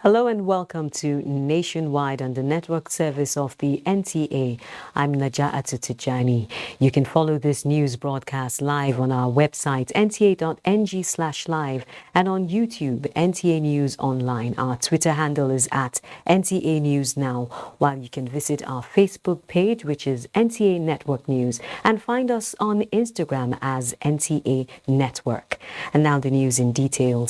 Hello and welcome to Nationwide on the network service of the NTA. I'm Naja'at Tijani. You can follow this news broadcast live on our website nta.ng/live and on YouTube, NTA News Online. Our Twitter handle is at NTA News Now, while you can visit our Facebook page, which is NTA Network News, and find us on Instagram as NTA Network. And now the news in detail.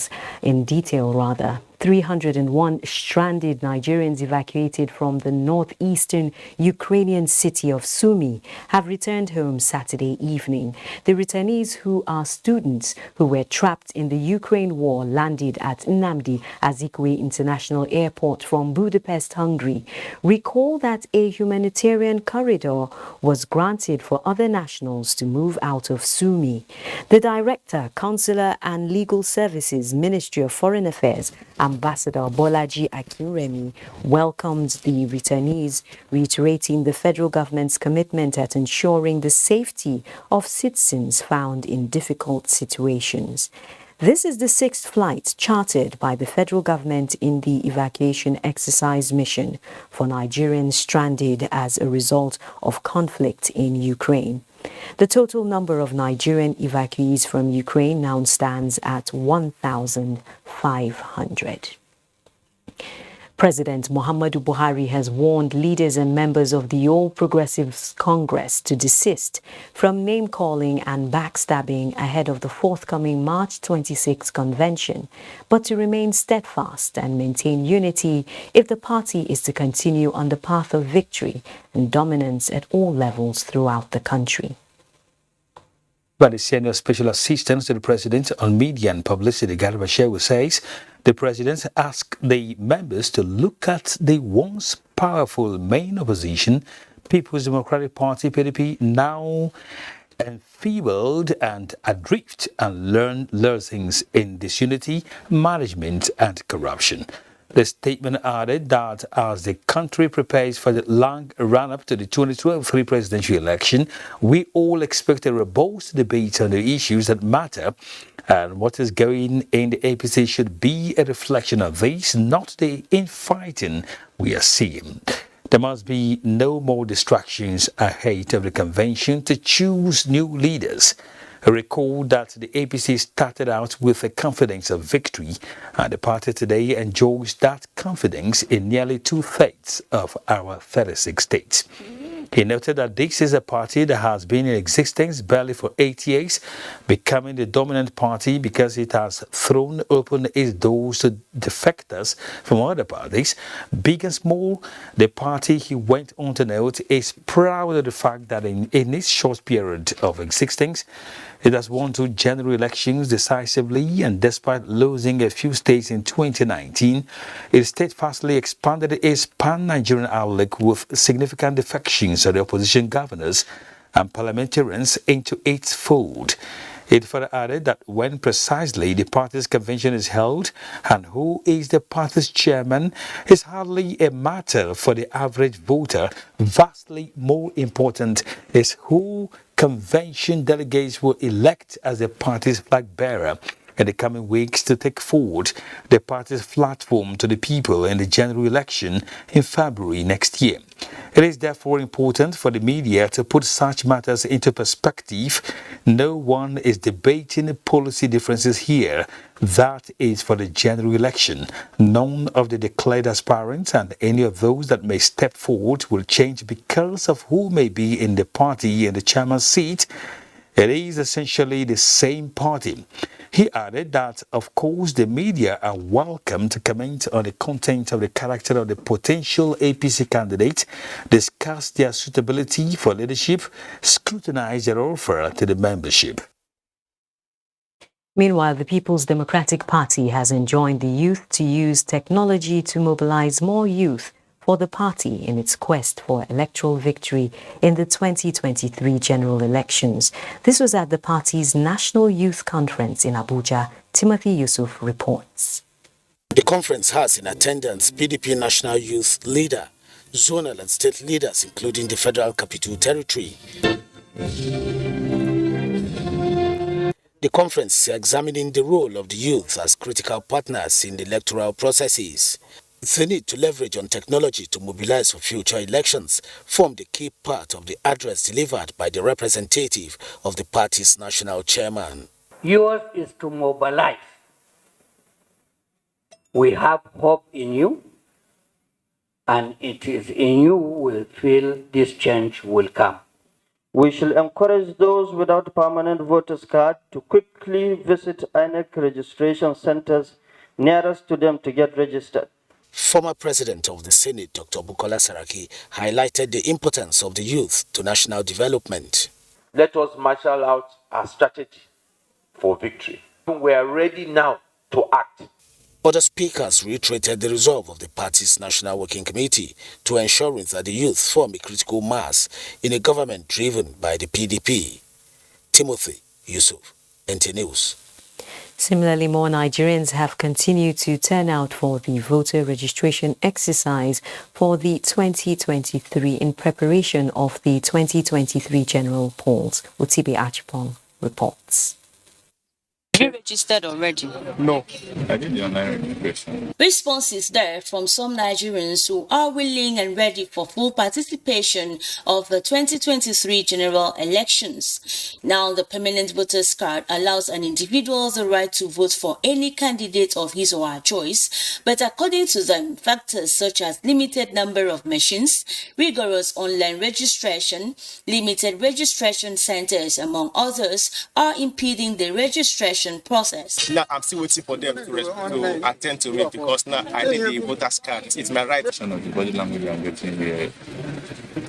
301 stranded Nigerians evacuated from the northeastern Ukrainian city of Sumy have returned home Saturday evening. The returnees, who are students who were trapped in the Ukraine war, landed at Nnamdi Azikiwe International Airport from Budapest, Hungary. Recall that a humanitarian corridor was granted for other nationals to move out of Sumy. The Director, Consular and Legal Services, Ministry of Foreign Affairs, Ambassador Bolaji Akinremi, welcomed the returnees, reiterating the federal government's commitment at ensuring the safety of citizens found in difficult situations. This is the sixth flight chartered by the federal government in the evacuation exercise mission for Nigerians stranded as a result of conflict in Ukraine. The total number of Nigerian evacuees from Ukraine now stands at 1,500. President Muhammadu Buhari has warned leaders and members of the All Progressives Congress to desist from name-calling and backstabbing ahead of the forthcoming March 26 convention, but to remain steadfast and maintain unity if the party is to continue on the path of victory and dominance at all levels throughout the country. But the Senior Special Assistant to the President on Media and Publicity, Garba Shehu, says the President asked the members to look at the once powerful main opposition, People's Democratic Party, PDP, now enfeebled and adrift, and learn lessons in disunity, management and corruption. The statement added that as the country prepares for the long run-up to the 2023 presidential election, we all expect a robust debate on the issues that matter, and what is going in the APC should be a reflection of this, not the infighting we are seeing. There must be no more distractions ahead of the convention to choose new leaders. Recall that the APC started out with a confidence of victory, and the party today enjoys that confidence in nearly 2/3 of our 36 states. He noted that this is a party that has been in existence barely for 8 years, becoming the dominant party because it has thrown open its doors to defectors from other parties, big and small. The party, he went on to note, is proud of the fact that in its short period of existence, it has won 2 general elections decisively, and despite losing a few states in 2019, it steadfastly expanded its pan-Nigerian outlook with significant defections of the opposition governors and parliamentarians into its fold. It further added that when precisely the party's convention is held and who is the party's chairman is hardly a matter for the average voter. Vastly more important is who convention delegates will elect as the party's flag bearer in the coming weeks to take forward the party's platform to the people in the general election in February next year. It is therefore important for the media to put such matters into perspective. No one is debating policy differences here. That is for the general election. None of the declared aspirants and any of those that may step forward will change because of who may be in the party in the chairman's seat. It is essentially the same party. He added that, of course, the media are welcome to comment on the content of the character of the potential APC candidate, discuss their suitability for leadership, scrutinize their offer to the membership. Meanwhile, the People's Democratic Party has enjoined the youth to use technology to mobilize more youth for the party in its quest for electoral victory in the 2023 general elections. This was at the party's National Youth Conference in Abuja. Timothy Yusuf reports. The conference has in attendance PDP National Youth Leader, zonal and state leaders, including the Federal Capital Territory. The conference is examining the role of the youth as critical partners in the electoral processes. The need to leverage on technology to mobilize for future elections formed a key part of the address delivered by the representative of the party's national chairman. Yours is to mobilize. We have hope in you, and it is in you we feel this change will come. We shall encourage those without permanent voters card to quickly visit INEC registration centers nearest to them to get registered. Former President of the Senate, Dr. Bukola Saraki, highlighted the importance of the youth to national development. Let us marshal out our strategy for victory. We are ready now to act. Other speakers reiterated the resolve of the party's National Working Committee to ensuring that the youth form a critical mass in a government driven by the PDP. Timothy Yusuf, NT News. Similarly, more Nigerians have continued to turn out for the voter registration exercise for the 2023 in preparation of the 2023 general polls. Utibe Achipong reports. Have you registered already? No, I did the online registration. Responses there from some Nigerians who are willing and ready for full participation of the 2023 general elections. Now, the permanent voters card allows an individual the right to vote for any candidate of his or her choice, but according to them, factors such as limited number of machines, rigorous online registration, limited registration centers, among others, are impeding the registration process. Now I'm still waiting for them to attend to me because now I need the voter's card. It's my right. Of the body language I'm getting here.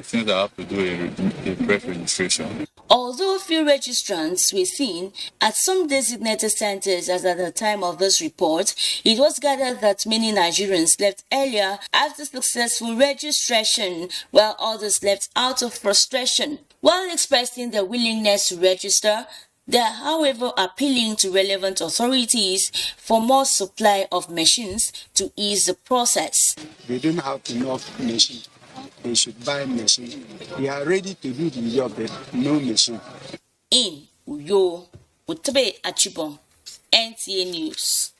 Since I have to do a press registration. Although few registrants were seen at some designated centers as at the time of this report, it was gathered that many Nigerians left earlier after successful registration, while others left out of frustration. While expressing their willingness to register, they are, however, appealing to relevant authorities for more supply of machines to ease the process. They don't have enough machines. They should buy machines. They are ready to do the job, but no machine. In Uyo, Utibe Achipong, NTA News.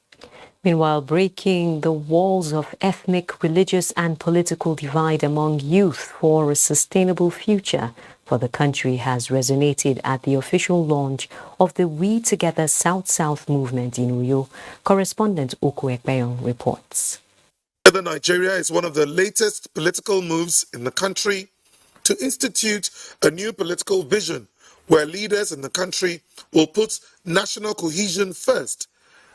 Meanwhile, breaking the walls of ethnic, religious and political divide among youth for a sustainable future for the country has resonated at the official launch of the We Together South-South movement in Uyo. Correspondent Oku Ekpeyon reports. Together Nigeria is one of the latest political moves in the country to institute a new political vision where leaders in the country will put national cohesion first,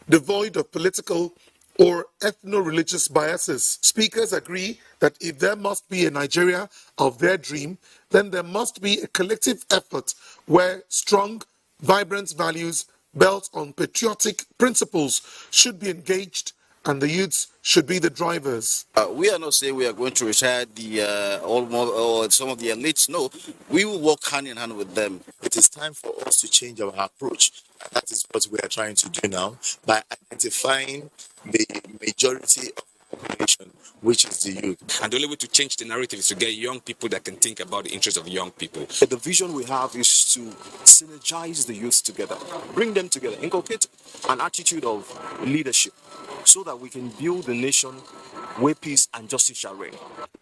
devoid of political or ethno-religious biases. Speakers agree that if there must be a Nigeria of their dream, then there must be a collective effort where strong, vibrant values built on patriotic principles should be engaged and the youths should be the drivers. We are not saying we are going to retire the or some of the elites. No, we will work hand in hand with them. It is time for us to change our approach. And that is what we are trying to do now by identifying the majority of the population, which is the youth. And the only way to change the narrative is to get young people that can think about the interests of young people. The vision we have is to synergize the youth together, bring them together, inculcate an attitude of leadership so that we can build a nation where peace and justice shall reign.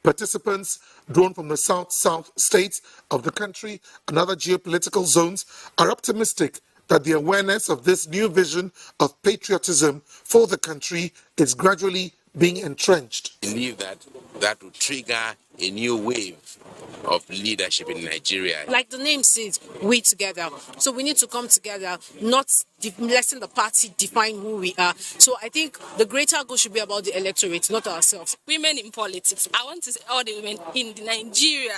Participants drawn from the South-South states of the country and other geopolitical zones are optimistic that the awareness of this new vision of patriotism for the country is gradually being entrenched. I believe that will trigger a new wave of leadership in Nigeria. Like the name says, we together. So we need to come together, not letting the party define who we are. So I think the greater goal should be about the electorate, not ourselves. Women in politics. I want to see all the women in Nigeria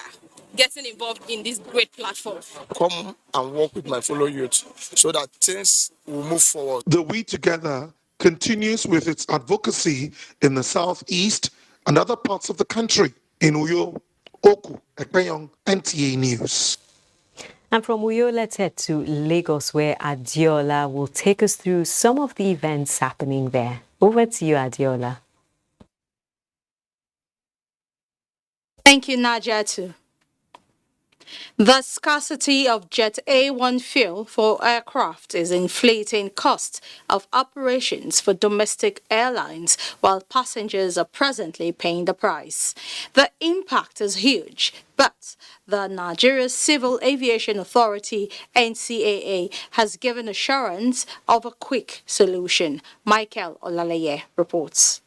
getting involved in this great platform. Come and work with my fellow youth so that things will move forward. The We Together continues with its advocacy in the Southeast and other parts of the country. In Uyo, Oku, Ekpeyong, NTA News. And from Uyo, let's head to Lagos, where Adiola will take us through some of the events happening there. Over to you, Adiola. Thank you, Najatu. The scarcity of Jet A1 fuel for aircraft is inflating costs of operations for domestic airlines, while passengers are presently paying the price. The impact is huge, but the Nigeria Civil Aviation Authority, NCAA, has given assurance of a quick solution. Michael Olaleye reports.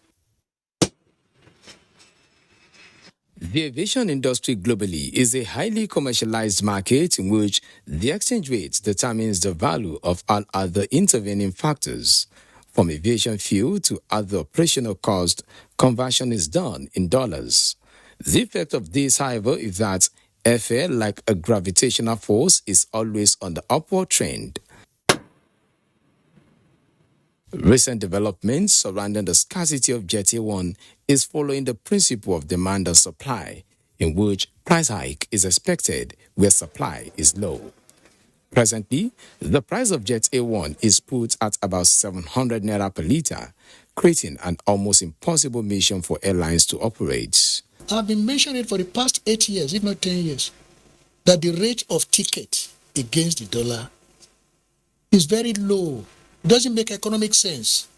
The aviation industry globally is a highly commercialized market in which the exchange rate determines the value of all other intervening factors. From aviation fuel to other operational cost, conversion is done in dollars. The effect of this, however, is that airfare, like a gravitational force, is always on the upward trend. Recent developments surrounding the scarcity of Jet A1 is following the principle of demand and supply, in which price hike is expected where supply is low. Presently, the price of Jet A1 is put at about 700 naira per litre, creating an almost impossible mission for airlines to operate. I've been mentioning it for the past 8 years, if not 10 years, that the rate of ticket against the dollar is very low. It doesn't make economic sense.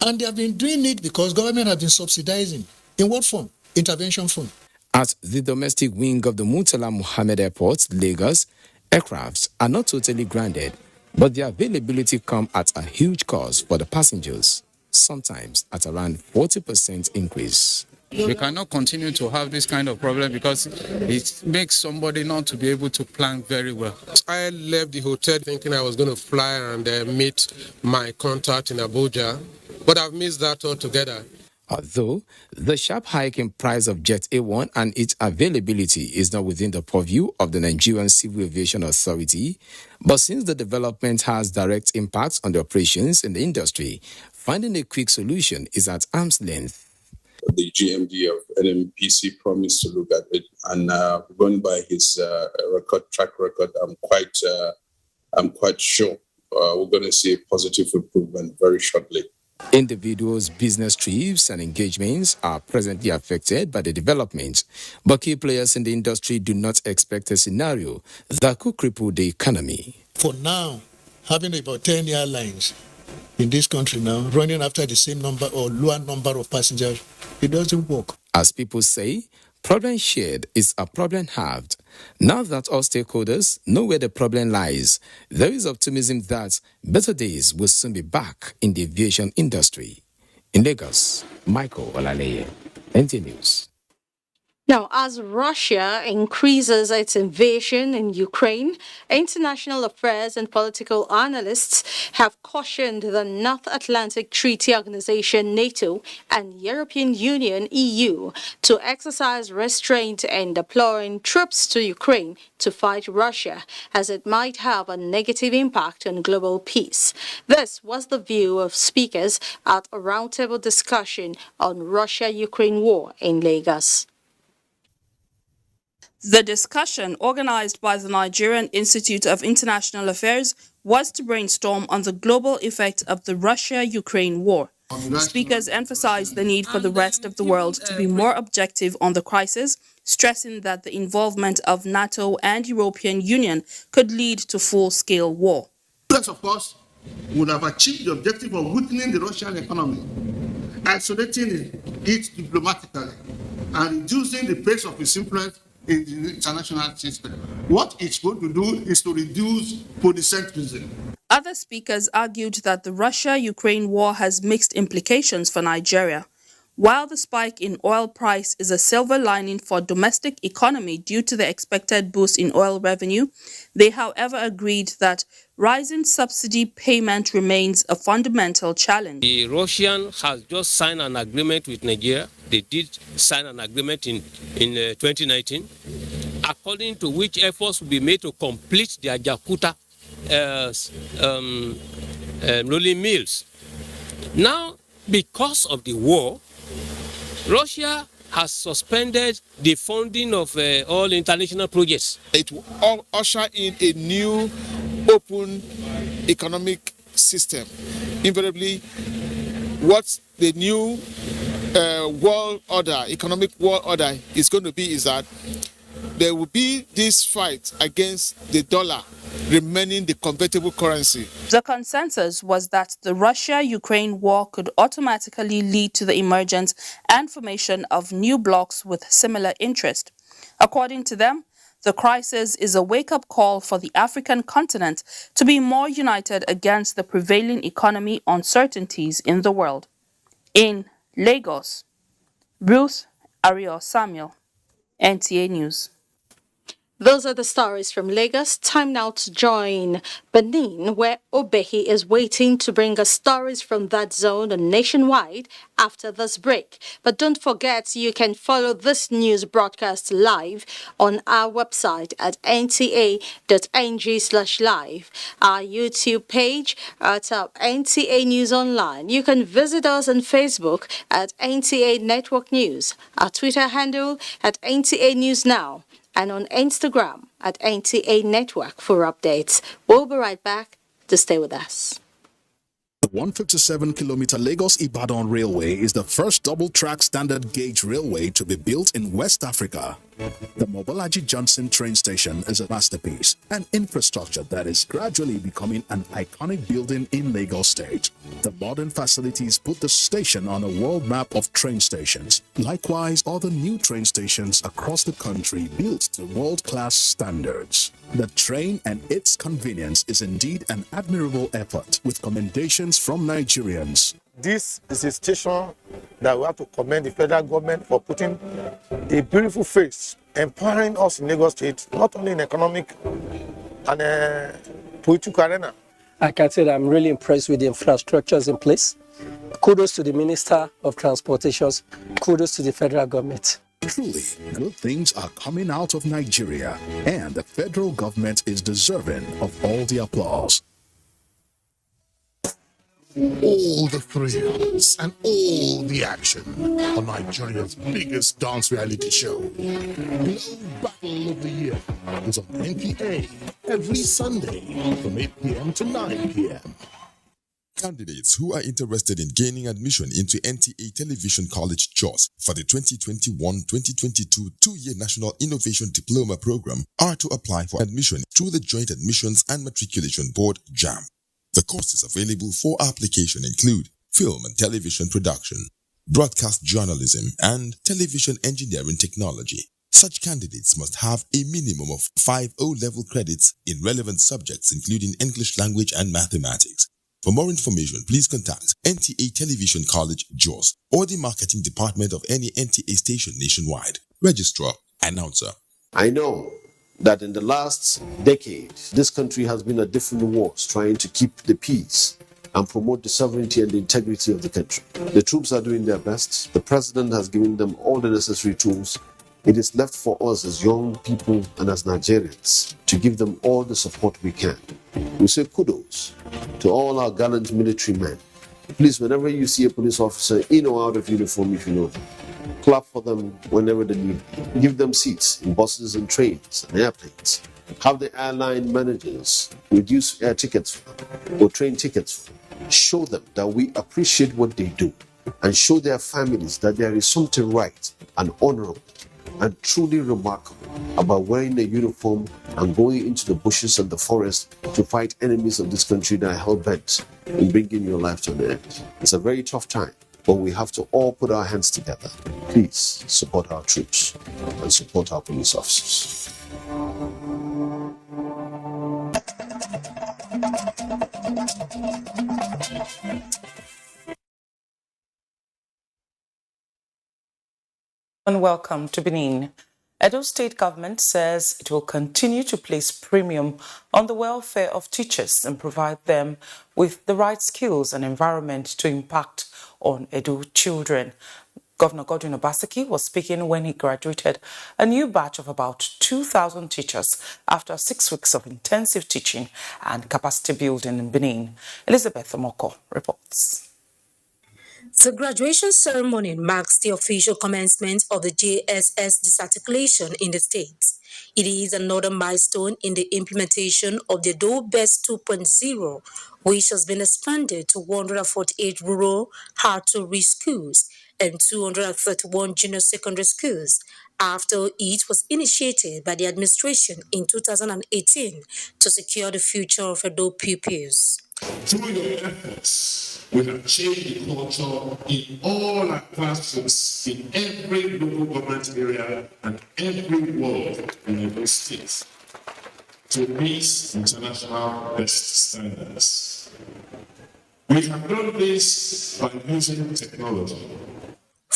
And they have been doing it because government has been subsidizing. In what form? Intervention fund. At the domestic wing of the Murtala Muhammed Airport, Lagos, aircrafts are not totally grounded, but their availability comes at a huge cost for the passengers, sometimes at around 40% increase. We cannot continue to have this kind of problem because it makes somebody not to be able to plan very well. I left the hotel thinking I was going to fly and meet my contact in Abuja, but I've missed that altogether. Although the sharp hike in price of Jet A1 and its availability is not within the purview of the Nigerian Civil Aviation Authority, but since the development has direct impacts on the operations in the industry, finding a quick solution is at arm's length. The GMD of NMPC promised to look at it, and going by his track record, I'm quite sure we're going to see a positive improvement very shortly. Individuals' business trips and engagements are presently affected by the development, but key players in the industry do not expect a scenario that could cripple the economy. For now, having about 10 airlines in this country now, running after the same number or lower number of passengers, it doesn't work. As people say, problem shared is a problem halved. Now that all stakeholders know where the problem lies, there is optimism that better days will soon be back in the aviation industry. In Lagos, Michael Olaleye, NT News. Now, as Russia increases its invasion in Ukraine, international affairs and political analysts have cautioned the North Atlantic Treaty Organization, NATO, and European Union, EU, to exercise restraint in deploying troops to Ukraine to fight Russia, as it might have a negative impact on global peace. This was the view of speakers at a roundtable discussion on Russia-Ukraine war in Lagos. The discussion, organized by the Nigerian Institute of International Affairs, was to brainstorm on the global effect of the Russia-Ukraine war. Speakers emphasized the need for the rest of the world to be more objective on the crisis, stressing that the involvement of NATO and European Union could lead to full-scale war. US, of course, would have achieved the objective of weakening the Russian economy, isolating it diplomatically, and reducing the pace of its influence in the international system. What it's going to do is to reduce polycentrism. Other speakers argued that the Russia-Ukraine war has mixed implications for Nigeria. While the spike in oil price is a silver lining for domestic economy due to the expected boost in oil revenue, they however agreed that rising subsidy payment remains a fundamental challenge. The Russian has just signed an agreement with Nigeria. They did sign an agreement in 2019, according to which efforts will be made to complete their Jakarta rolling mills. Now, because of the war, Russia has suspended the funding of all international projects. It will usher in a new open economic system. Invariably, what the new world order, economic world order is going to be is that there will be this fight against the dollar remaining the convertible currency. The consensus was that the Russia-Ukraine war could automatically lead to the emergence and formation of new blocs with similar interest. According to them, the crisis is a wake-up call for the African continent to be more united against the prevailing economic uncertainties in the world. In Lagos, Ruth Ariel Samuel, NTA News. Those are the stories from Lagos. Time now to join Benin, where Obehi is waiting to bring us stories from that zone and nationwide after this break. But don't forget, you can follow this news broadcast live on our website at nta.ng/live, our YouTube page at NTA News Online. You can visit us on Facebook at NTA Network News, our Twitter handle at NTA News Now, and on Instagram at NTA Network for updates. We'll be right back to stay with us. The 157-kilometer Lagos-Ibadan Railway is the first double-track standard gauge railway to be built in West Africa. The Mobolaji Johnson train station is a masterpiece, an infrastructure that is gradually becoming an iconic building in Lagos State. The modern facilities put the station on a world map of train stations. Likewise, other new train stations across the country built to world-class standards. The train and its convenience is indeed an admirable effort, with commendations from Nigerians. This is a station that we have to commend the federal government for putting a beautiful face, empowering us in Lagos State, not only in economic and political arena. I can say that I'm really impressed with the infrastructures in place. Kudos to the Minister of Transportations. Kudos to the federal government. Truly, good things are coming out of Nigeria, and the federal government is deserving of all the applause. All the thrills and all the action on Nigeria's biggest dance reality show. Glow Battle of the Year is on NTA every Sunday from 8 p.m. to 9 p.m. Candidates who are interested in gaining admission into NTA Television College Jos for the 2021-2022 two-year National Innovation Diploma Program are to apply for admission through the Joint Admissions and Matriculation Board, JAM. The courses available for application include film and television production, broadcast journalism, and television engineering technology. Such candidates must have a minimum of 5 O-level credits in relevant subjects including English language and mathematics. For more information, please contact NTA Television College, Jos, or the marketing department of any NTA station nationwide. Registrar, Announcer. I know that in the last decade, this country has been at different wars trying to keep the peace and promote the sovereignty and the integrity of the country. The troops are doing their best. The president has given them all the necessary tools. It is left for us as young people and as Nigerians to give them all the support we can. We say kudos to all our gallant military men. Please, whenever you see a police officer in or out of uniform, if you know them, clap for them whenever they need. Give them seats in buses and trains and airplanes. Have the airline managers reduce air tickets for them or train tickets for them. Show them that we appreciate what they do and show their families that there is something right and honorable and truly remarkable about wearing a uniform and going into the bushes and the forest to fight enemies of this country that are hell-bent in bringing your life to an end. It's a very tough time, but we have to all put our hands together. Please support our troops and support our police officers. And welcome to Benin. Edo State government says it will continue to place premium on the welfare of teachers and provide them with the right skills and environment to impact on Edo children. Governor Godwin Obaseki was speaking when he graduated a new batch of about 2,000 teachers after 6 weeks of intensive teaching and capacity building in Benin. Elizabeth Omoko reports. The graduation ceremony marks the official commencement of the JSS disarticulation in the state. It is another milestone in the implementation of the DOBEST 2.0, which has been expanded to 148 rural hard-to-reach schools and 231 junior secondary schools after it was initiated by the administration in 2018 to secure the future of Edo pupils. Through your efforts, we have changed the culture in all our classrooms, in every local government area and every ward in every state to meet international best standards. We have done this by using technology.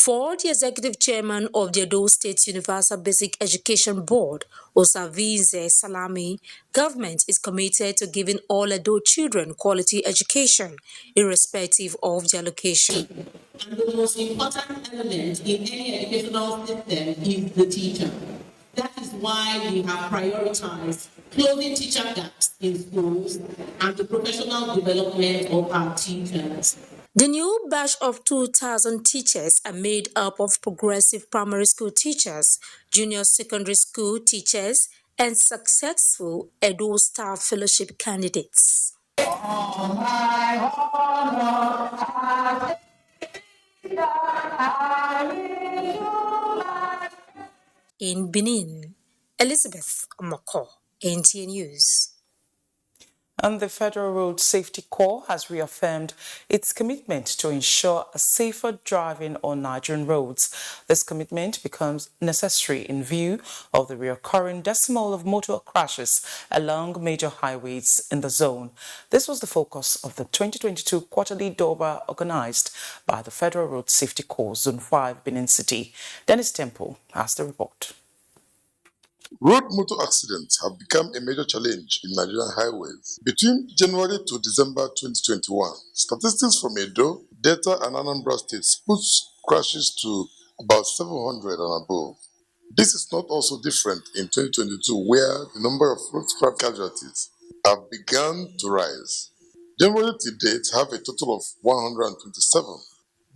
For the executive chairman of the Edo State Universal Basic Education Board, Osavize Salami, government is committed to giving all Edo children quality education, irrespective of their location. And the most important element in any educational system is the teacher. That is why we have prioritized closing teacher gaps in schools and the professional development of our teachers. The new batch of 2,000 teachers are made up of progressive primary school teachers, junior secondary school teachers, and successful Edo Star Fellowship candidates. In Benin, Elizabeth Omoko, NTA News. And the Federal Road Safety Corps has reaffirmed its commitment to ensure a safer driving on Nigerian roads. This commitment becomes necessary in view of the recurring decimal of motor crashes along major highways in the zone. This was the focus of the 2022 quarterly Durbar organized by the Federal Road Safety Corps, Zone 5, Benin City. Dennis Temple has the report. Road motor accidents have become a major challenge in Nigerian highways. Between January to December 2021, statistics from Edo, Delta and Anambra states put crashes to about 700 and above. This is not also different in 2022, where the number of road traffic casualties have begun to rise. January to date have a total of 127.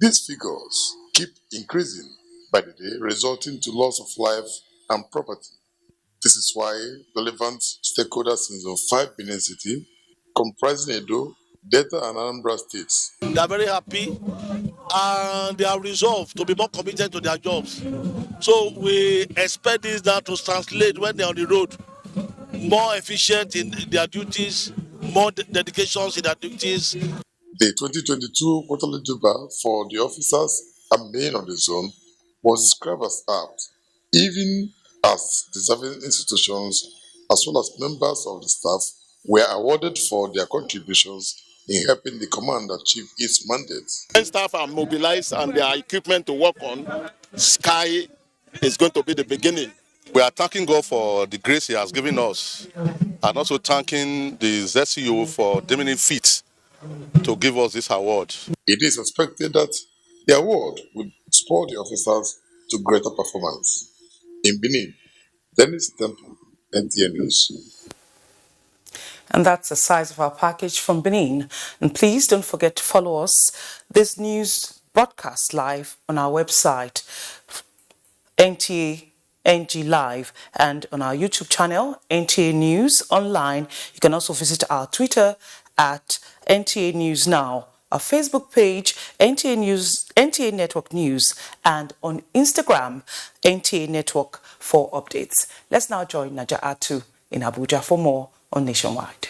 These figures keep increasing by the day, resulting to loss of life and property. This is why relevant stakeholders in Zone 5 Benin City, comprising Edo, Delta and Anambra states. They are very happy and they are resolved to be more committed to their jobs. So we expect this now to translate when they are on the road, more efficient in their duties, more dedications in their duties. The 2022 quarterly Durbar for the officers and men on the zone was described as apt, even as deserving institutions as well as members of the staff were awarded for their contributions in helping the command achieve its mandate. When staff are mobilized and their equipment to work on, Sky is going to be the beginning. We are thanking God for the grace He has given us and also thanking the ZCO for deeming it fit to give us this award. It is expected that the award will spur the officers to greater performance. In Benin, Dennis Temple, NTA News. And that's the size of our package from Benin. And please don't forget to follow us. This news broadcast live on our website, NTA NG Live, and on our YouTube channel, NTA News Online. You can also visit our Twitter at NTA News Now, our Facebook page, NTA News, NTA Network News, and on Instagram, NTA Network for updates. Let's now join Naja Atu in Abuja for more on Nationwide.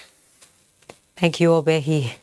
Thank you, Obehi.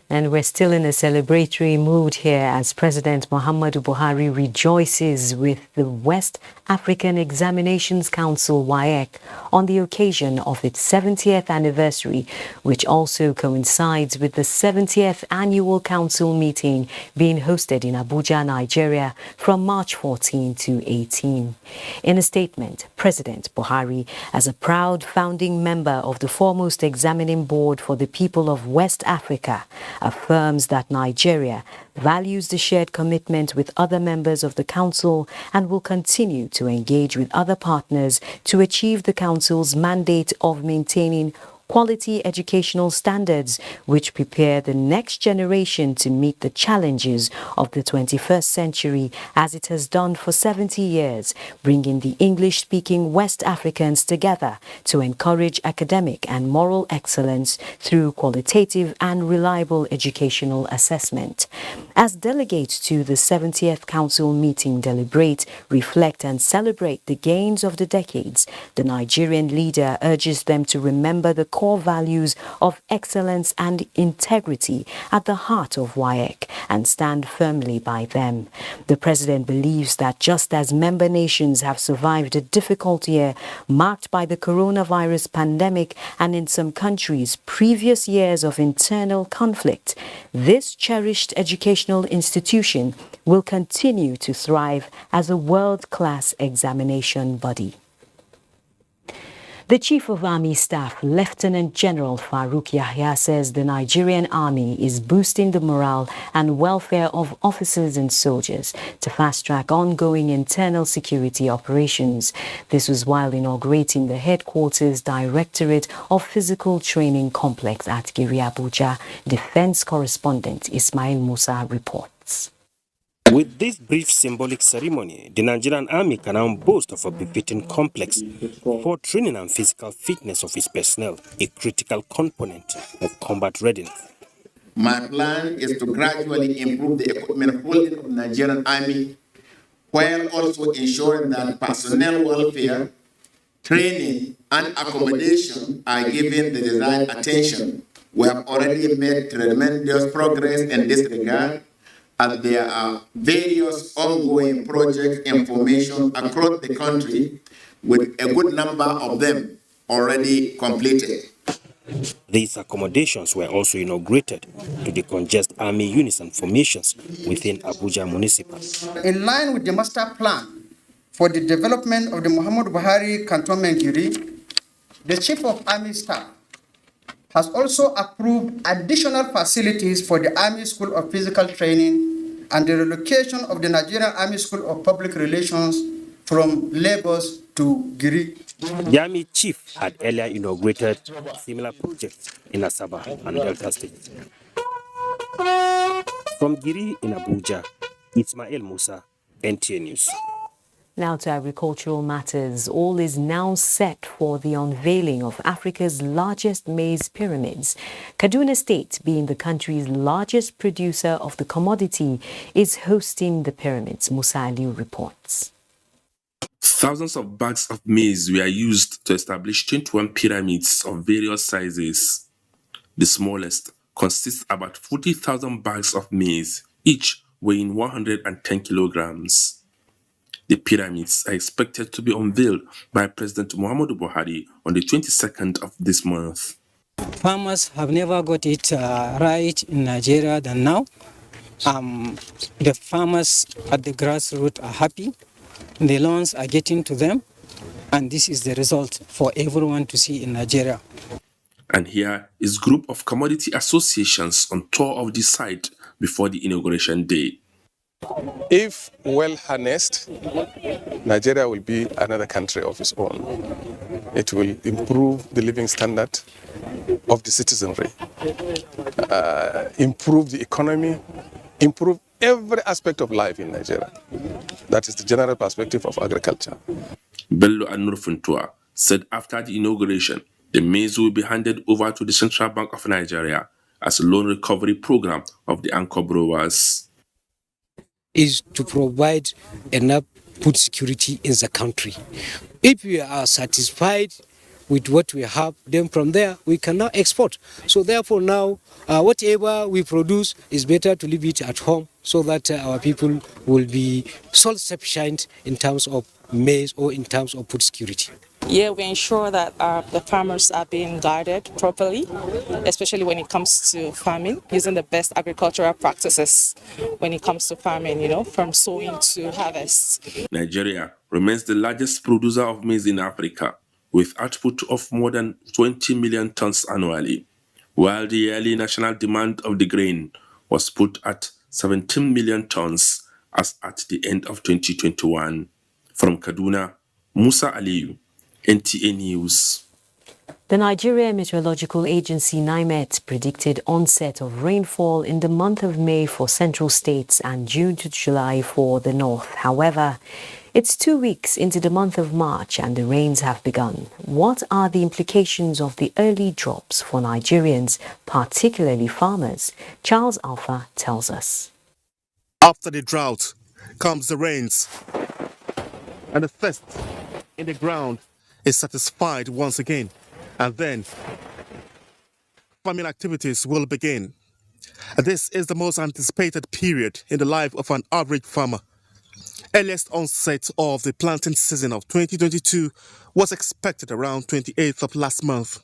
And we're still in a celebratory mood here as President Muhammadu Buhari rejoices with the West African Examinations Council WAEC on the occasion of its 70th anniversary, which also coincides with the 70th annual council meeting being hosted in Abuja, Nigeria from March 14 to 18. In a statement, President Buhari, as a proud founding member of the foremost examining board for the people of West Africa, affirms that Nigeria values the shared commitment with other members of the Council and will continue to engage with other partners to achieve the Council's mandate of maintaining quality educational standards which prepare the next generation to meet the challenges of the 21st century as it has done for 70 years, bringing the English-speaking West Africans together to encourage academic and moral excellence through qualitative and reliable educational assessment. As delegates to the 70th Council meeting deliberate, reflect and celebrate the gains of the decades, the Nigerian leader urges them to remember the core values of excellence and integrity at the heart of WAEC and stand firmly by them. The president believes that just as member nations have survived a difficult year marked by the coronavirus pandemic and in some countries previous years of internal conflict, this cherished educational institution will continue to thrive as a world-class examination body. The Chief of Army Staff, Lieutenant General Farouk Yahya, says the Nigerian Army is boosting the morale and welfare of officers and soldiers to fast-track ongoing internal security operations. This was while inaugurating the headquarters Directorate of Physical Training Complex at Giri, Abuja. Defense correspondent Ismail Musa reports. With this brief symbolic ceremony, the Nigerian Army can now boast of a befitting complex for training and physical fitness of its personnel, a critical component of combat readiness. My plan is to gradually improve the equipment holding of the Nigerian Army, while also ensuring that personnel welfare, training, and accommodation are given the desired attention. We have already made tremendous progress in this regard, as there are various ongoing projects and formations across the country, with a good number of them already completed. These accommodations were also inaugurated to decongest army units and formations within Abuja Municipal. In line with the master plan for the development of the Muhammad Buhari Cantonment Giri, the Chief of Army Staff has also approved additional facilities for the Army School of Physical Training and the relocation of the Nigerian Army School of Public Relations from Lagos to Giri. The Army Chief had earlier inaugurated similar projects in Asaba and Delta State. From Giri in Abuja, Ismail Musa, NTA News. Now to agricultural matters. All is now set for the unveiling of Africa's largest maize pyramids. Kaduna State, being the country's largest producer of the commodity, is hosting the pyramids. Musa Aliu reports. Thousands of bags of maize were used to establish 21 pyramids of various sizes. The smallest consists about 40,000 bags of maize, each weighing 110 kilograms. The pyramids are expected to be unveiled by President Muhammadu Buhari on the 22nd of this month. Farmers have never got it right in Nigeria than now. The farmers at the grassroots are happy. The loans are getting to them. And this is the result for everyone to see in Nigeria. And here is a group of commodity associations on tour of the site before the inauguration day. If well harnessed, Nigeria will be another country of its own. It will improve the living standard of the citizenry, improve the economy, improve every aspect of life in Nigeria. That is the general perspective of agriculture. Bello Anurfuntua said after the inauguration, the maize will be handed over to the Central Bank of Nigeria as a loan recovery program of the anchor brewers. Is to provide enough food security in the country. If we are satisfied with what we have, then from there we cannot export. So therefore now, whatever we produce is better to leave it at home so that our people will be self-sufficient in terms of maize or in terms of food security. Yeah, we ensure that the farmers are being guided properly, especially when it comes to farming, using the best agricultural practices when it comes to farming, from sowing to harvest. Nigeria remains the largest producer of maize in Africa, with output of more than 20 million tons annually, while the yearly national demand of the grain was put at 17 million tons as at the end of 2021. From Kaduna, Musa Aliyu, NTA News. The Nigeria Meteorological Agency NIMET predicted onset of rainfall in the month of May for central states and June to July for the north. However, it's 2 weeks into the month of March and the rains have begun. What are the implications of the early drops for Nigerians, particularly farmers? Charles Alpha tells us. After the drought comes the rains, and the thirst in the ground is satisfied once again. And then farming activities will begin. This is the most anticipated period in the life of an average farmer. Earliest onset of the planting season of 2022 was expected around 28th of last month.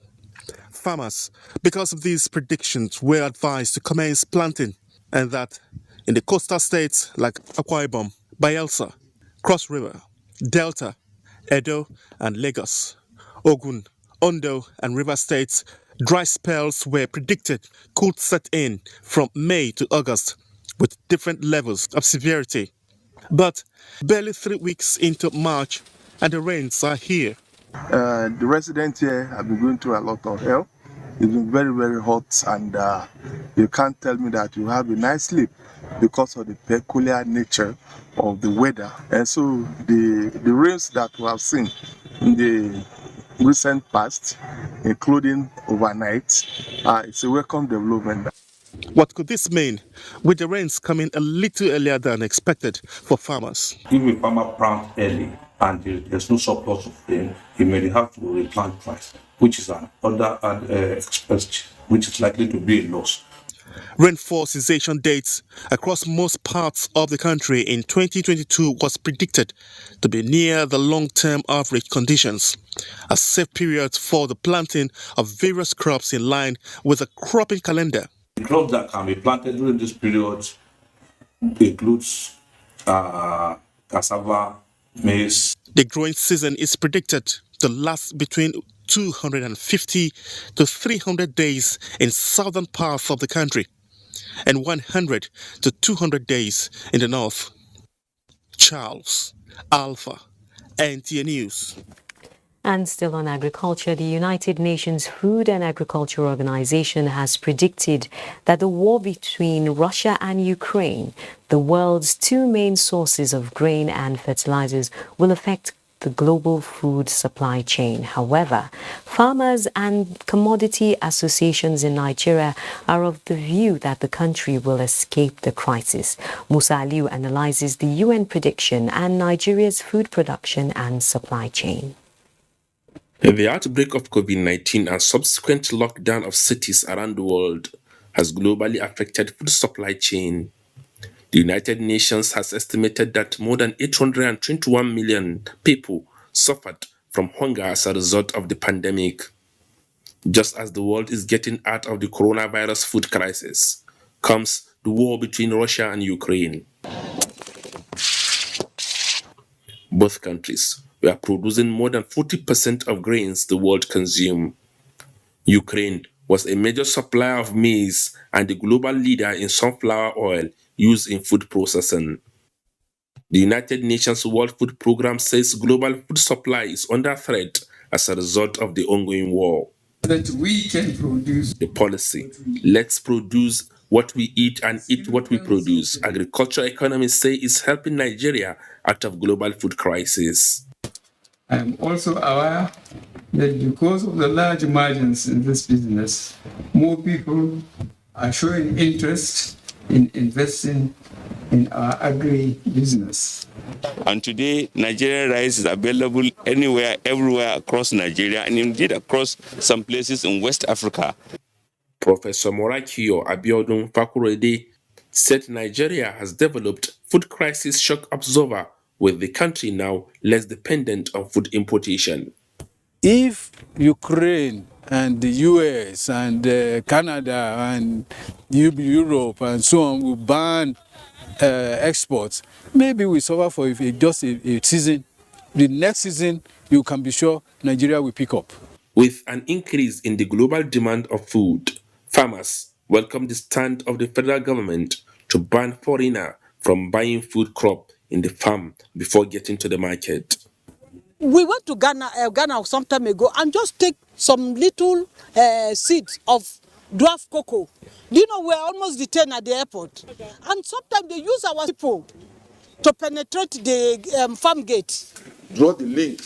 Farmers, because of these predictions, were advised to commence planting, and that in the coastal states like Akwa Ibom, Bayelsa, Cross River, Delta, Edo and Lagos, Ogun, Ondo and River States, dry spells were predicted could set in from May to August with different levels of severity. But barely 3 weeks into March and the rains are here. The residents here have been going through a lot of hell. It's been very, very hot, and you can't tell me that you have a nice sleep because of the peculiar nature of the weather. And so the rains that we have seen in the recent past, including overnight, it's a welcome development. What could this mean with the rains coming a little earlier than expected for farmers? If a farmer plants early and there's no surplus of rain, he may have to replant twice, which is another expense, which is likely to be a loss. Rainfall cessation dates across most parts of the country in 2022 was predicted to be near the long-term average conditions, a safe period for the planting of various crops in line with the cropping calendar. The crops that can be planted during this period includes cassava, maize. The growing season is predicted to last between 250 to 300 days in southern parts of the country and 100 to 200 days in the north. Charles Alpha, NTA News. And still on agriculture, the United Nations Food and Agriculture Organization has predicted that the war between Russia and Ukraine, the world's two main sources of grain and fertilizers, will affect the global food supply chain. However, farmers and commodity associations in Nigeria are of the view that the country will escape the crisis. Musa Aliu analyzes the UN prediction and Nigeria's food production and supply chain. The outbreak of COVID-19 and subsequent lockdown of cities around the world has globally affected food supply chain. The United Nations has estimated that more than 821 million people suffered from hunger as a result of the pandemic. Just as the world is getting out of the coronavirus food crisis, comes the war between Russia and Ukraine. Both countries were producing more than 40% of grains the world consumes. Ukraine was a major supplier of maize and the global leader in sunflower oil used in food processing. The United Nations World Food Programme says global food supply is under threat as a result of the ongoing war. That we can produce the policy, let's produce what we eat and eat what we produce, agriculture economists say is helping Nigeria out of global food crisis. I am also aware that because of the large margins in this business, more people are showing interest in investing in our agri-business. And today, Nigerian rice is available anywhere, everywhere across Nigeria, and indeed across some places in West Africa. Professor Morakio Abiodun Fakurede said Nigeria has developed food crisis shock absorber, with the country now less dependent on food importation. If Ukraine and the US and Canada and Europe and so on will ban exports, maybe we suffer for just a season. The next season, you can be sure Nigeria will pick up. With an increase in the global demand of food, farmers welcome the stand of the federal government to ban foreigners from buying food crop in the farm before getting to the market. We went to Ghana some time ago and just take some little seeds of dwarf cocoa. Do you know we're almost detained at the airport? And sometimes they use our people to penetrate the farm gate. Draw the link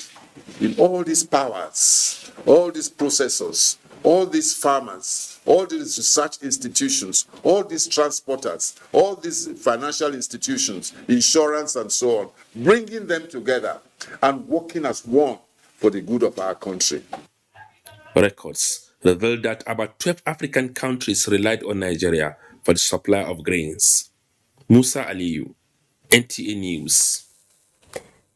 in all these powers, all these processors, all these farmers, all these research institutions, all these transporters, all these financial institutions, insurance and so on, bringing them together and working as one for the good of our country. Records revealed that about 12 African countries relied on Nigeria for the supply of grains. Musa Aliyu, NTA News.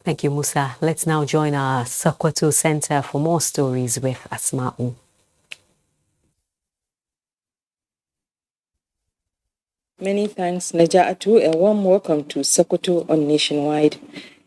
Thank you, Musa. Let's now join our Sokoto Center for more stories with Asma'u. Many thanks, Naja'atu. A warm welcome to Sokoto on Nationwide.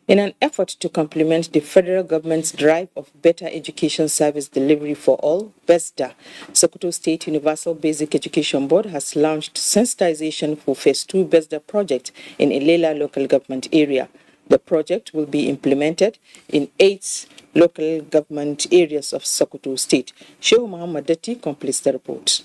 In an effort to complement the federal government's drive of better education service delivery for all, BESDA, Sokoto State Universal Basic Education Board has launched sensitization for Phase 2 BESDA project in Ilela local government area. The project will be implemented in 8 local government areas of Sokoto State. Shehu Muhammad Dati completes the report.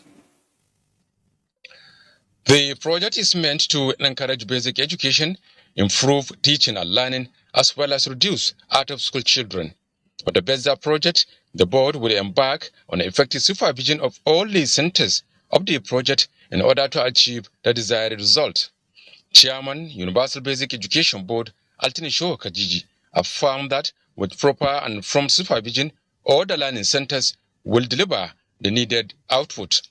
The project is meant to encourage basic education, improve teaching and learning, as well as reduce out-of-school children. For the BESDA project, the board will embark on effective supervision of all the centers of the project in order to achieve the desired result. Chairman, Universal Basic Education Board, Altini Shoho Kajiji, affirmed that with proper and prompt supervision, all the learning centers will deliver the needed output.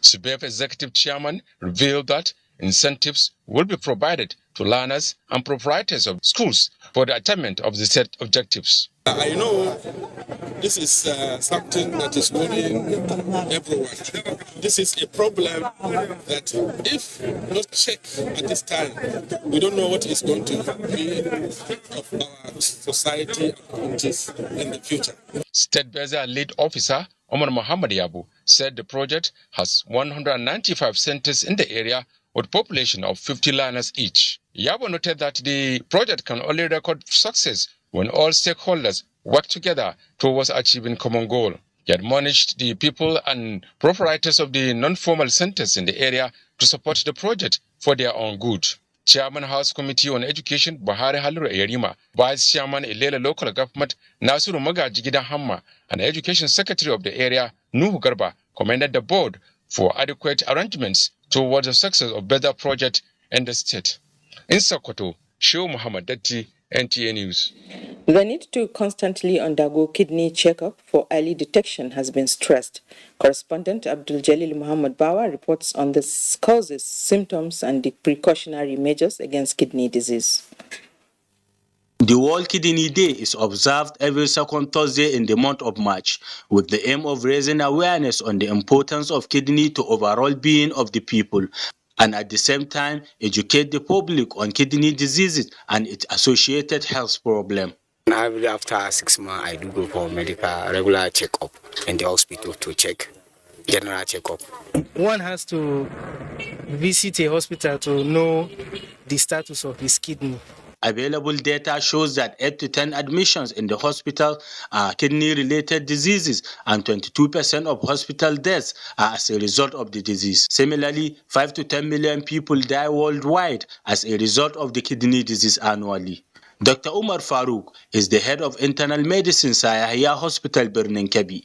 SUBEF Executive Chairman revealed that incentives will be provided to learners and proprietors of schools for the attainment of the set objectives. I know this is something that is worrying everyone. This is a problem that if not checked at this time, we don't know what is going to be of our society and communities in the future. State BESDA lead officer Omar Muhammad Yabu said the project has 195 centers in the area with population of 50 learners each. Yabu noted that the project can only record success when all stakeholders work together towards achieving common goal. He admonished the people and proprietors of the non-formal centers in the area to support the project for their own good. Chairman House Committee on Education Bahari Haliru Yerima, Vice Chairman Ilela Local Government Nasiru Magaji Gidan Hamma, and Education Secretary of the area Nuhu Garba commended the board for adequate arrangements towards the success of BESDA project in the state. In Sokoto, Shehu Muhammad Dati, NTA News. The need to constantly undergo kidney checkup for early detection has been stressed. Correspondent Abdul Jalil Muhammad Bawa reports on the causes, symptoms, and the precautionary measures against kidney disease. The World Kidney Day is observed every second Thursday in the month of March, with the aim of raising awareness on the importance of kidney to overall being of the people, and at the same time educate the public on kidney diseases and its associated health problems. After 6 months, I do go for medical regular checkup in the hospital to check general checkup. One has to visit a hospital to know the status of his kidney. Available data shows that 8 to 10 admissions in the hospital are kidney-related diseases, and 22% of hospital deaths are as a result of the disease. Similarly, 5 to 10 million people die worldwide as a result of the kidney disease annually. Dr. Umar Farouk is the head of internal medicine Sayahia Hospital, Birnin Kebbi.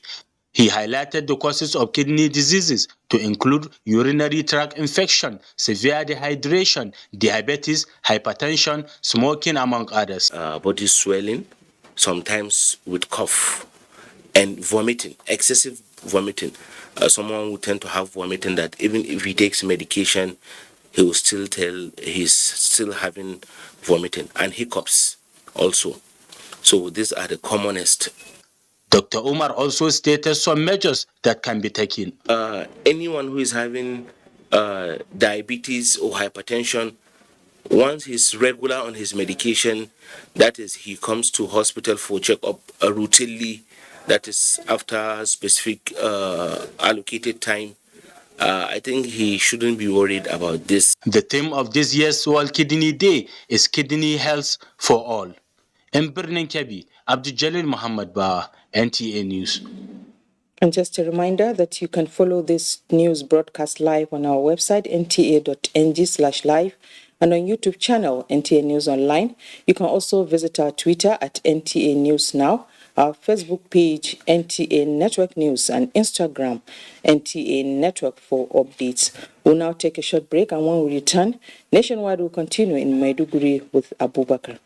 He highlighted the causes of kidney diseases to include urinary tract infection, severe dehydration, diabetes, hypertension, smoking, among others. Body swelling, sometimes with cough, and vomiting, excessive vomiting. Someone will tend to have vomiting that even if he takes medication, he will still tell he's still having vomiting, and hiccups also. So these are the commonest. Dr. Umar also stated some measures that can be taken. Anyone who is having diabetes or hypertension, once he's regular on his medication, that is, he comes to hospital for checkup routinely, that is after specific allocated time, I think he shouldn't be worried about this. The theme of this year's World Kidney Day is Kidney Health for All. In Birnin Kebbi, Abdul Muhammad Ba, NTA News. And just a reminder that you can follow this news broadcast live on our website, nta.ng/live, and on YouTube channel, NTA News Online. You can also visit our Twitter at NTA News Now, our Facebook page, NTA Network News, and Instagram, NTA Network for updates. We'll now take a short break, and when we return, Nationwide will continue in Maiduguri with Abubakar.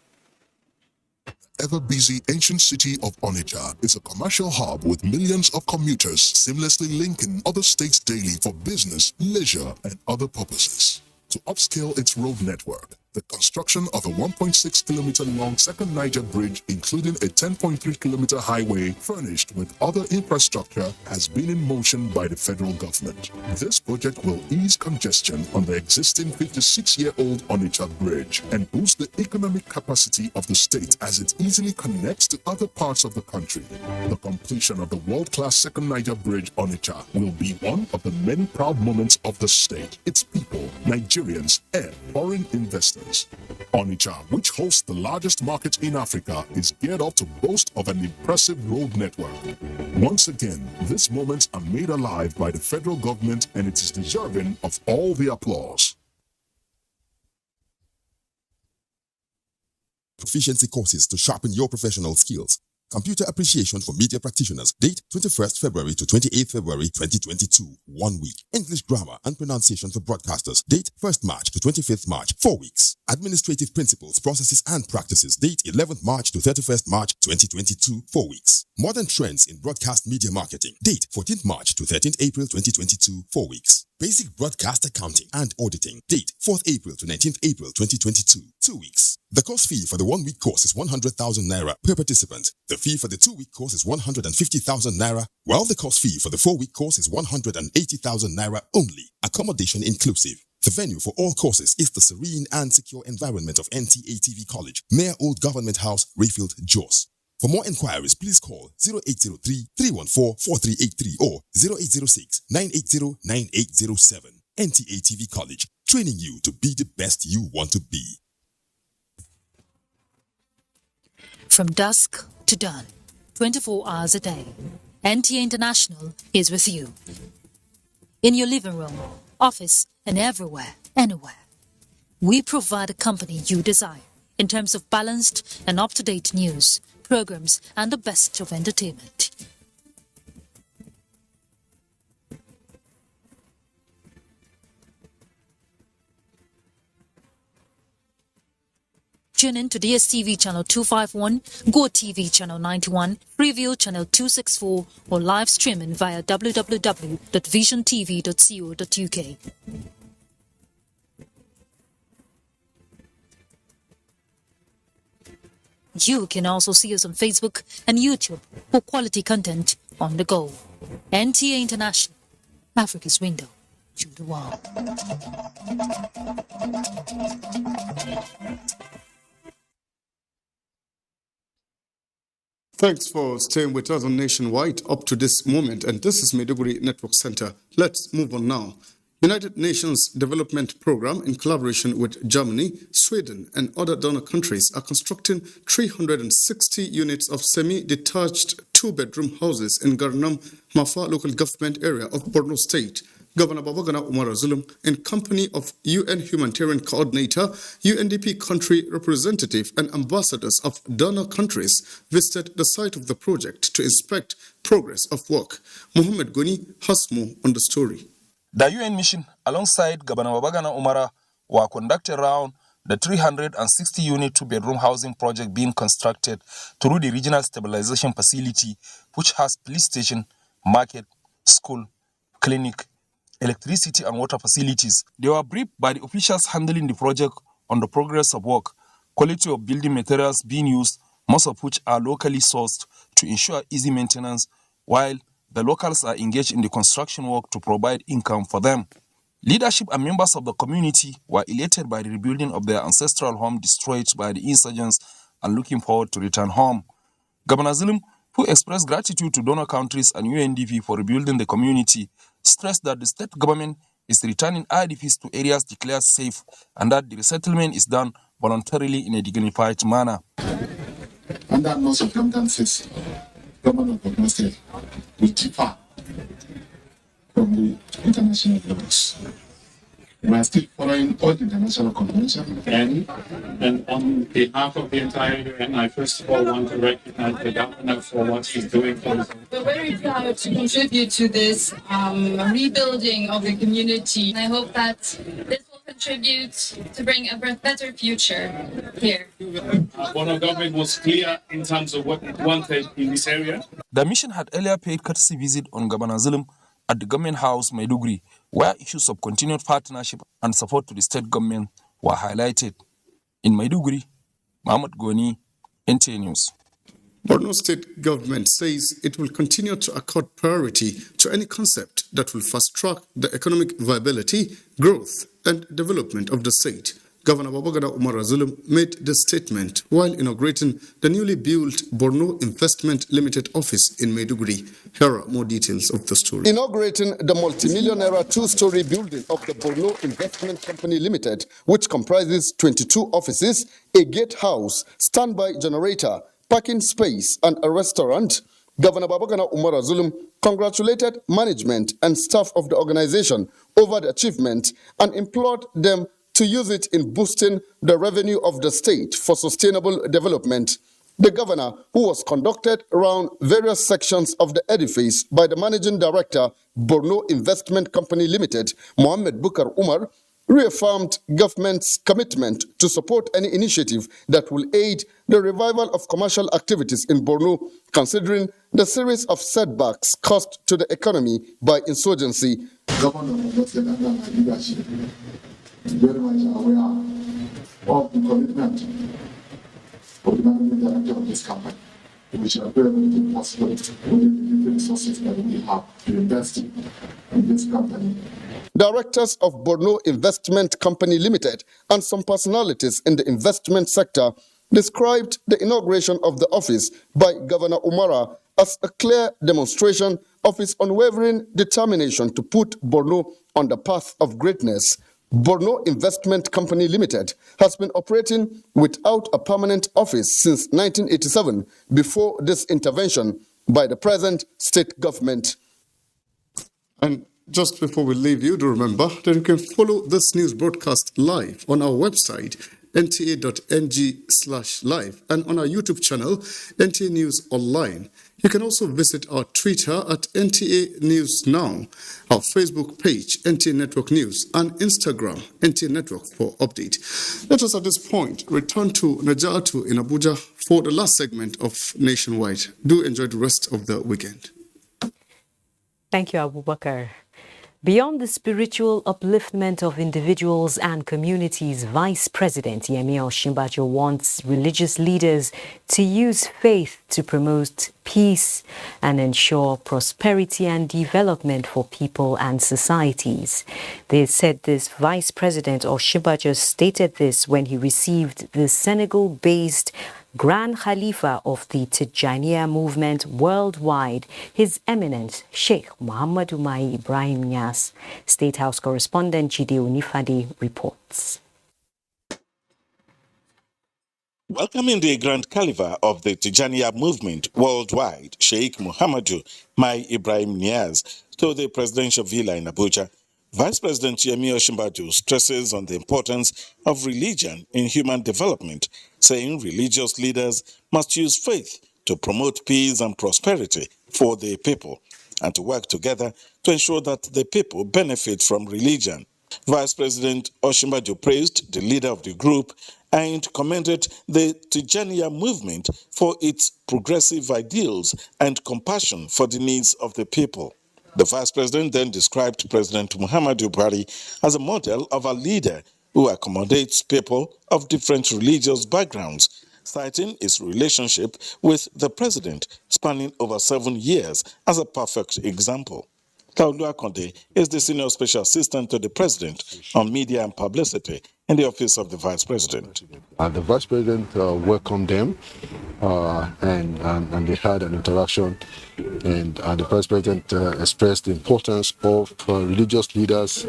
Ever-busy ancient city of Onitsha is a commercial hub with millions of commuters seamlessly linking other states daily for business, leisure, and other purposes. To upscale its road network, the construction of a 1.6-kilometer long second Niger bridge, including a 10.3-kilometer highway furnished with other infrastructure, has been in motion by the federal government. This project will ease congestion on the existing 56-year-old Onitsha bridge and boost the economic capacity of the state as it easily connects to other parts of the country. The completion of the world-class second Niger bridge Onitsha will be one of the many proud moments of the state, its people, Nigerians, and foreign investors. Onitsha, which hosts the largest market in Africa, is geared up to boast of an impressive road network. Once again, these moments are made alive by the federal government, and it is deserving of all the applause. Proficiency courses to sharpen your professional skills. Computer appreciation for media practitioners. Date 21st February to 28th February 2022. 1 week. English grammar and pronunciation for broadcasters. Date 1st March to 25th March. 4 weeks. Administrative principles, processes and practices. Date 11th March to 31st March 2022. 4 weeks. Modern trends in broadcast media marketing. Date 14th March to 13th April 2022. 4 weeks. Basic broadcast accounting and auditing. Date 4th April to 19th April 2022. 2 weeks. The course fee for the 1 week course is 100,000 naira per participant. The fee for the 2 week course is 150,000 naira, while the course fee for the 4 week course is 180,000 naira only. Accommodation inclusive. The venue for all courses is the serene and secure environment of NTA TV College, Mayor Old Government House, Rayfield, Jos. For more inquiries, please call 0803-314-4383 or 0806-980-9807. NTA TV College, training you to be the best you want to be. From dusk to dawn, 24 hours a day, NTA International is with you. In your living room, office, and everywhere, anywhere. We provide a company you desire in terms of balanced and up-to-date news, programs, and the best of entertainment. Tune in to DSTV channel 251, GoTV channel 91, Freeview channel 264, or live streaming via www.visiontv.co.uk. You can also see us on Facebook and YouTube for quality content on the go. NTA International, Africa's window to the world. Thanks for staying with us on Nationwide up to this moment, and this is Maiduguri Network Center. Let's move on now. United Nations Development Program, in collaboration with Germany, Sweden, and other donor countries, are constructing 360 units of semi-detached two-bedroom houses in Garnam Mafa local government area of Borno State. Governor Babagana Umar Zulum, in company of UN Humanitarian Coordinator, UNDP country representative, and ambassadors of donor countries, visited the site of the project to inspect progress of work. Muhammad Goni has more on the story. The UN mission, alongside Governor Babagana Umara, were conducted around the 360-unit two-bedroom housing project being constructed through the Regional Stabilization Facility, which has police station, market, school, clinic, electricity and water facilities. They were briefed by the officials handling the project on the progress of work, quality of building materials being used, most of which are locally sourced to ensure easy maintenance, while the locals are engaged in the construction work to provide income for them. Leadership and members of the community were elated by the rebuilding of their ancestral home destroyed by the insurgents and looking forward to return home. Governor Zulum, who expressed gratitude to donor countries and UNDP for rebuilding the community, stressed that the state government is returning IDPs to areas declared safe and that the resettlement is done voluntarily in a dignified manner. Under no circumstances, government of Borno State will differ from the international laws. We are still following all the international conventions. And on behalf of the entire UN, I first of all want to recognize the governor for what he's doing for us. We're very proud to contribute to this rebuilding of the community. And I hope that this will contribute to bring a better future here. Borno government was clear in terms of what it wanted in this area. The mission had earlier paid courtesy visit on Governor Zulum at the Government House, Maiduguri, where issues of continued partnership and support to the state government were highlighted. In Maiduguri, Mohammed Goni, NTA News. Borno State government says it will continue to accord priority to any concept that will fast-track the economic viability, growth, and development of the state. Governor Babagana Umar Zulum made this statement while inaugurating the newly built Borno Investment Limited office in Maiduguri. Here are more details of the story. Inaugurating the multi-millionaire two-story building of the Borno Investment Company Limited, which comprises 22 offices, a gatehouse, standby generator, parking space, and a restaurant, Governor Babagana Umar Zulum congratulated management and staff of the organization over the achievement and implored them to use it in boosting the revenue of the state for sustainable development. The governor, who was conducted around various sections of the edifice by the managing director, Borno Investment Company Limited, Mohammed Bukar Umar, reaffirmed government's commitment to support any initiative that will aid the revival of commercial activities in Borno, considering the series of setbacks caused to the economy by insurgency. Governor of the leadership is very much aware of the commitment of the managing director of this company. We shall do everything possible within the resources that we have to invest in this company. Directors of Borno Investment Company Limited and some personalities in the investment sector described the inauguration of the office by Governor Umara as a clear demonstration of his unwavering determination to put Borno on the path of greatness. Borno Investment Company Limited has been operating without a permanent office since 1987, before this intervention by the present state government. And just before we leave you, do remember that you can follow this news broadcast live on our website, nta.ng/live, and on our YouTube channel, NTA News Online. You can also visit our Twitter at NTA News Now, our Facebook page, NTA Network News, and Instagram, NTA Network for update. Let us at this point return to Najatu in Abuja for the last segment of Nationwide. Do enjoy the rest of the weekend. Thank you, Abubakar. Beyond the spiritual upliftment of individuals and communities, Vice President Yemi Osinbajo wants religious leaders to use faith to promote peace and ensure prosperity and development for people and societies. They said this. Vice President Osinbajo stated this when he received the Senegal-based Grand Khalifa of the Tijaniya movement worldwide, His Eminence Sheikh Muhammad Umar Ibrahim Niass. State House correspondent Jide Onifade reports. Welcoming the Grand Khalifa of the Tijaniya movement worldwide, Sheikh Muhammadu Umar Ibrahim Niass, to the presidential villa in Abuja, Vice President Yemi Osinbajo stresses on the importance of religion in human development, saying religious leaders must use faith to promote peace and prosperity for the people and to work together to ensure that the people benefit from religion. Vice President Osinbajo praised the leader of the group and commended the Tijaniya movement for its progressive ideals and compassion for the needs of the people. The Vice President then described President Muhammadu Buhari as a model of a leader who accommodates people of different religious backgrounds, citing his relationship with the President spanning over 7 years as a perfect example. Taulu Akonde is the Senior Special Assistant to the President on Media and Publicity in the Office of the Vice President. The Vice President welcomed them and they had an interaction, and the Vice President expressed the importance of religious leaders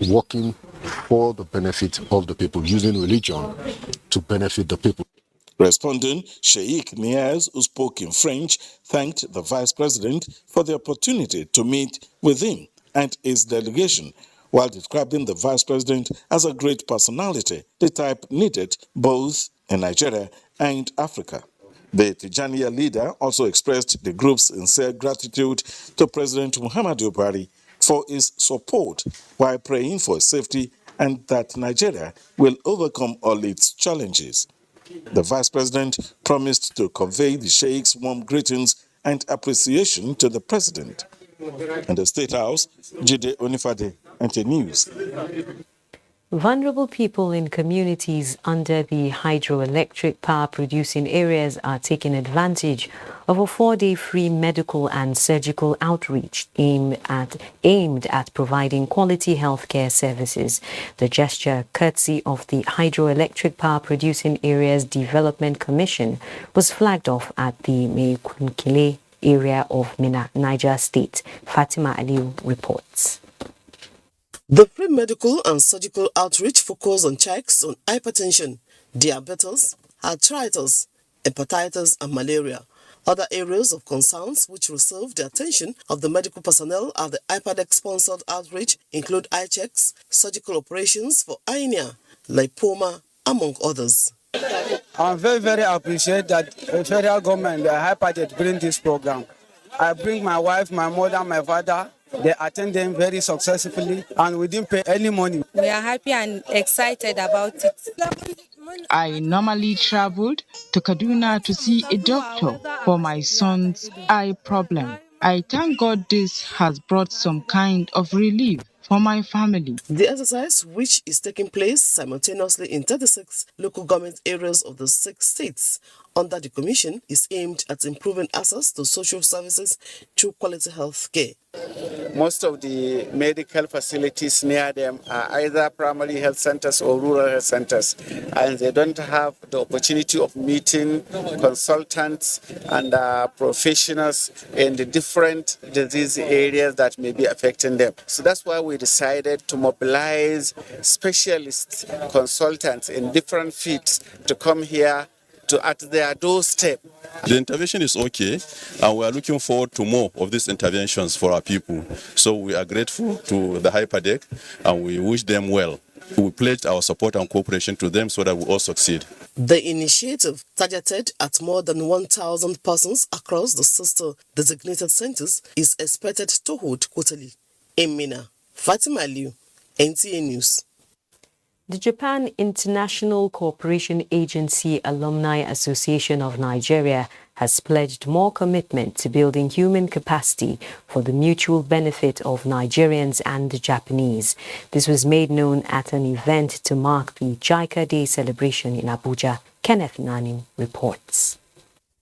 working for the benefit of the people, using religion to benefit the people. Responding, Sheikh Niaz, who spoke in French, thanked the Vice President for the opportunity to meet with him and his delegation, while describing the Vice President as a great personality, the type needed both in Nigeria and Africa. The Tijaniya leader also expressed the group's sincere gratitude to President Muhammadu Buhari for his support while praying for his safety and that Nigeria will overcome all its challenges. The Vice President promised to convey the Sheikh's warm greetings and appreciation to the President. In the State House, Jide Onifade, NT News. Vulnerable people in communities under the hydroelectric power producing areas are taking advantage of a 4-day free medical and surgical outreach aimed at providing quality healthcare services. The gesture, courtesy of the Hydroelectric Power Producing Areas Development Commission, was flagged off at the Mekunkile area of Minna, Niger State. Fatima Aliu reports. The free medical and surgical outreach focused on checks on hypertension, diabetes, arthritis, hepatitis and malaria. Other areas of concerns which received the attention of the medical personnel at the IPADEC-sponsored outreach include eye checks, surgical operations for hernia, lipoma, among others. I'm very appreciate that the federal government, the IPADEC, bring this program. I bring my wife, my mother, my father. They attend them very successfully and we didn't pay any money. We are happy and excited about it. I normally traveled to Kaduna to see a doctor for my son's eye problem. I thank God this has brought some kind of relief for my family. The exercise, which is taking place simultaneously in 36 local government areas of the 6 states under the commission, is aimed at improving access to social services through quality health care. Most of the medical facilities near them are either primary health centers or rural health centers, and they don't have the opportunity of meeting consultants and professionals in the different disease areas that may be affecting them. So that's why we decided to mobilize specialists, consultants in different fields to come here at their doorstep. The intervention is okay, and we are looking forward to more of these interventions for our people. So we are grateful to the IPADEC, and we wish them well. We pledge our support and cooperation to them so that we all succeed. The initiative, targeted at more than 1,000 persons across the sister designated centers, is expected to hold quarterly. In Minna, Fatima Aliu, NTA News. The Japan International Cooperation Agency Alumni Association of Nigeria has pledged more commitment to building human capacity for the mutual benefit of Nigerians and the Japanese. This was made known at an event to mark the JICA Day celebration in Abuja. Kenneth Nanim reports.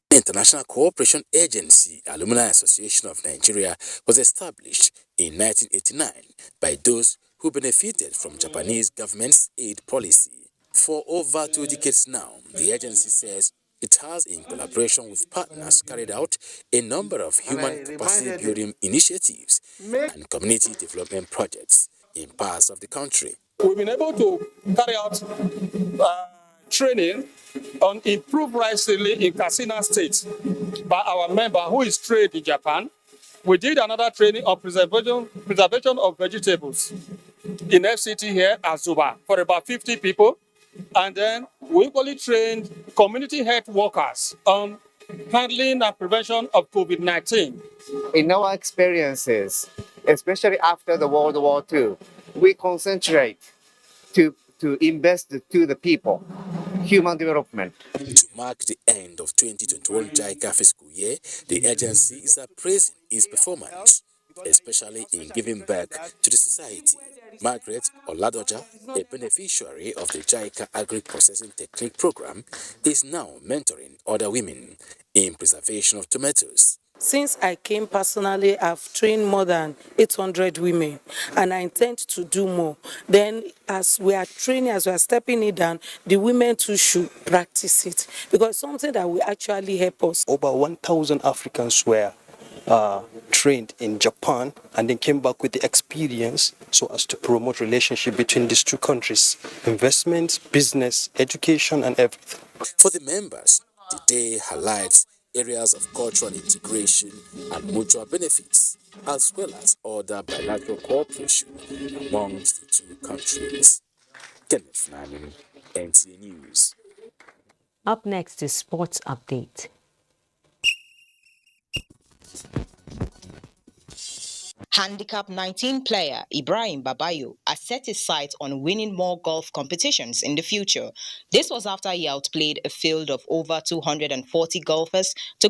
The International Cooperation Agency Alumni Association of Nigeria was established in 1989 by those who benefited from Japanese government's aid policy. For over 2 decades now, the agency says it has, in collaboration with partners, carried out a number of human capacity building initiatives and community development projects in parts of the country. We've been able to carry out training on improved rice stealing in Katsina State by our member who is trained in Japan. We did another training on preservation of vegetables in FCT here at Zuba for about 50 people. And then we equally trained community health workers on handling and prevention of COVID-19. In our experiences, especially after the World War II, we concentrate to invest to the people, human development. To mark the end of 2021 JICA fiscal year, the agency is appraising its performance, especially in giving back to the society. Margaret Oladoja, a beneficiary of the JICA Agri-Processing Technique Program, is now mentoring other women in preservation of tomatoes. Since I came personally, I've trained more than 800 women, and I intend to do more. Then, as we are training, as we are stepping it down, the women too should practice it, because it's something that will actually help us. Over 1,000 Africans were trained in Japan and then came back with the experience so as to promote relationship between these two countries, investments, business, education, and everything. For the members, the day highlights areas of cultural integration and mutual benefits, as well as other bilateral cooperation amongst the two countries. Kenneth Nani, NTA News. Up next is Sports Update. Handicap 19 player Ibrahim Babayo has set his sights on winning more golf competitions in the future. This was after he outplayed a field of over 240 golfers to